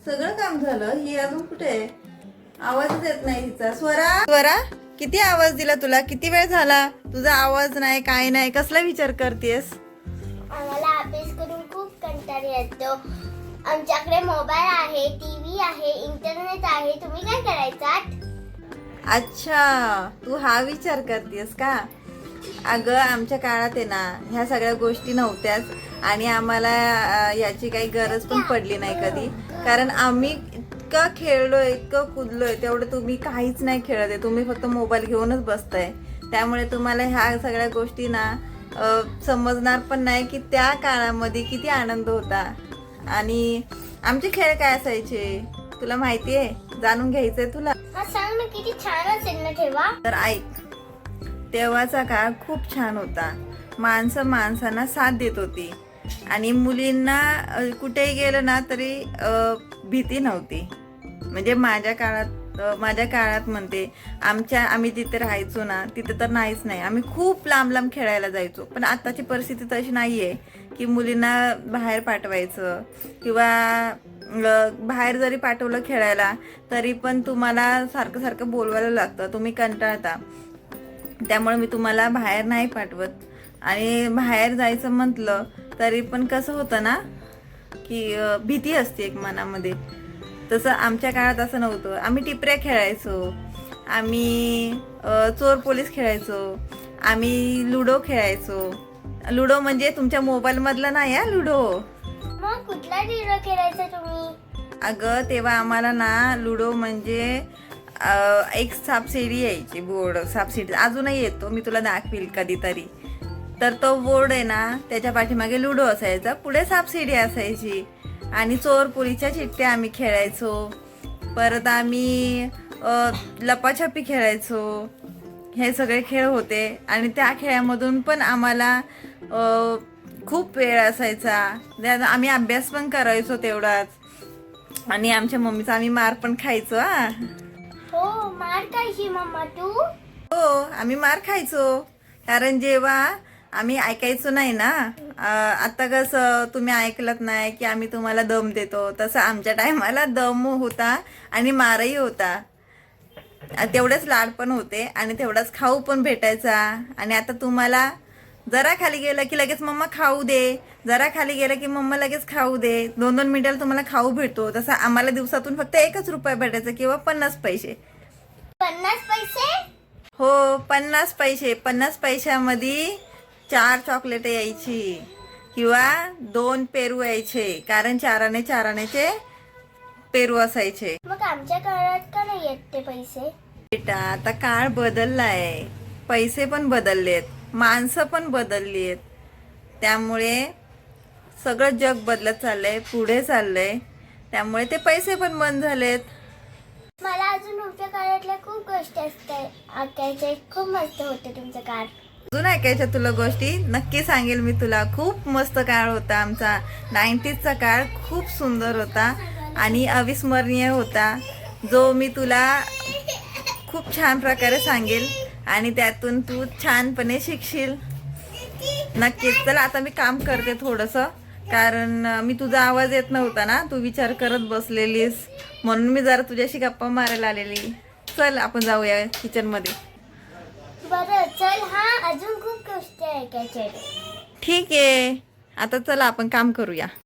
सगळं काम झालं, ही अजून कुठे आहे? आवाजच येत नाही हिचा. स्वरा किती आवाज दिला तुला? किती वेळ झाला तुझा आवाज नाही, काय नाही, कसला विचार करतेस? आम्हाला अभ्यास करून खूप कंटाळा येतो. आमच्याकडे मोबाईल आहे, टीव्ही आहे, इंटरनेट आहे. तुम्ही काय करायचं? अच्छा, तू हा विचार करतेस का? अगं आमच्या काळात आहे ना ह्या सगळ्या गोष्टी नव्हत्याच आणि आम्हाला याची काही गरज पण पडली नाही कधी, कारण आम्ही इतकं खेळलोय, इतकं कुदलोय, तेवढं तुम्ही काहीच नाही खेळत आहे. तुम्ही फक्त मोबाईल घेऊनच बसताय. त्यामुळे तुम्हाला ह्या सगळ्या गोष्टी ना समजणार पण नाही की त्या काळामध्ये किती आनंद होता आणि आमचे खेळ काय असायचे तुला माहिती आहे? जाणून घ्यायचंय तुला? सांग ना, किती छान असेल ना तेव्हा. तर ऐक, तेव्हाचा काळ खूप छान होता. माणसं माणसांना साथ देत होती आणि मुलींना कुठेही गेलं ना तरी भीती नव्हती. म्हणजे माझ्या काळात म्हणते, आम्ही जिथे राहायचो ना तिथे तर नाहीच नाही. आम्ही खूप लांब लांब खेळायला जायचो. पण आताची परिस्थिती तशी नाही आहे की मुलींना बाहेर पाठवायचं किंवा बाहेर जरी पाठवलं खेळायला तरी पण तुम्हाला सारखं सारखं बोलवायला लागतं, तुम्ही कंटाळता. त्यामुळे मी तुम्हाला बाहेर नाही पाठवत. आणि बाहेर जायचं म्हटलं तरी पण कसं होतं ना की भीती असते एक मनामध्ये. तसं आमच्या काळात असं नव्हतं. आम्ही टिपऱ्या खेळायचो, आम्ही चोर पोलीस खेळायचो, आम्ही लुडो खेळायचो. लुडो म्हणजे तुमच्या मोबाईलमधला नाही हा लुडो. मग कुठला लुडो खेळायचा तुम्ही? अगं तेव्हा आम्हाला ना लुडो म्हणजे एक सापशिडी यायची, बोर्ड सापशिडी अजूनही येतो, मी तुला दाखवील कधीतरी. तर तो बोर्ड आहे ना त्याच्या पाठीमागे लुडो असायचा, पुढे सापशिडी असायची आणि चोर पोलीसच्या चिठ्ठ्या आम्ही खेळायचो. परत आम्ही लपाछपी खेळायचो. हे सगळे खेळ होते आणि त्या खेळामधून पण आम्हाला खूप वेळ असायचा. आम्ही अभ्यास पण करायचो तेवढाच आणि आमच्या मम्मीचा आम्ही मार पण खायचो. हो, मार खायची मम्मा तू? हो, आम्ही मार खायचो कारण जेव्हा आम्ही ऐकायचो नाही ना. आता कसं तुम्ही ऐकलत नाही की आम्ही तुम्हाला दम देतो, तसं आमच्या टायमाला दम होता आणि मारही होता. तेवढेच लाड पण होते आणि तेवढाच खाऊ पण भेटायचा. आणि आता तुम्हाला जरा खाली गेलं की लगेच मम्मा खाऊ दे, जरा खाली गेलं की मम्मा लगेच खाऊ दे. 2-2 मिनिटाला तुम्हाला खाऊ भेटतो. तसं आम्हाला दिवसातून फक्त 1 रुपया भेटायचा किंवा 50 पैसे. 50 पैसे? हो, 50 पैसे. 50 पैशामध्ये 4 चॉकलेट यायची किंवा 2 पेरू यायचे, कारण 4 आण्याचे पेरू असायचे. मग आमच्या काळात का नाही येत ते पैसे? बेटा आता काळ बदललाय, पैसे पण बदललेत, माणसं पण बदलली आहेत. त्यामुळे सगळं जग बदलत चाललंय, पुढे चाललंय. त्यामुळे ते पैसे पण बंद झालेत. मला अजून तुमच्या काळातल्या खूप गोष्टी असतात ऐकायच्या. खूप मस्त होतं तुमचं काळ. अजून ऐकायच्या तुला गोष्टी? नक्की सांगेल मी तुला. खूप मस्त काळ होता आमचा. 90sचा काळ खूप सुंदर होता आणि अविस्मरणीय होता, जो मी तुला खूप छान प्रकारे सांगेल आणि त्यातून तू छानपणे शिकशील. नक्कीच. चला आता मी काम करते थोडंसं, कारण मी तुझा आवाज येत नव्हता ना, तू विचार करत बसलेलीस, म्हणून मी जरा तुझ्याशी गप्पा मारायला आलेली. चल आपण जाऊया किचनमध्ये. बरं चल. हा, अजून खूप गोष्टी ऐकायच्या. ठीक आहे, आता चला आपण काम करूया.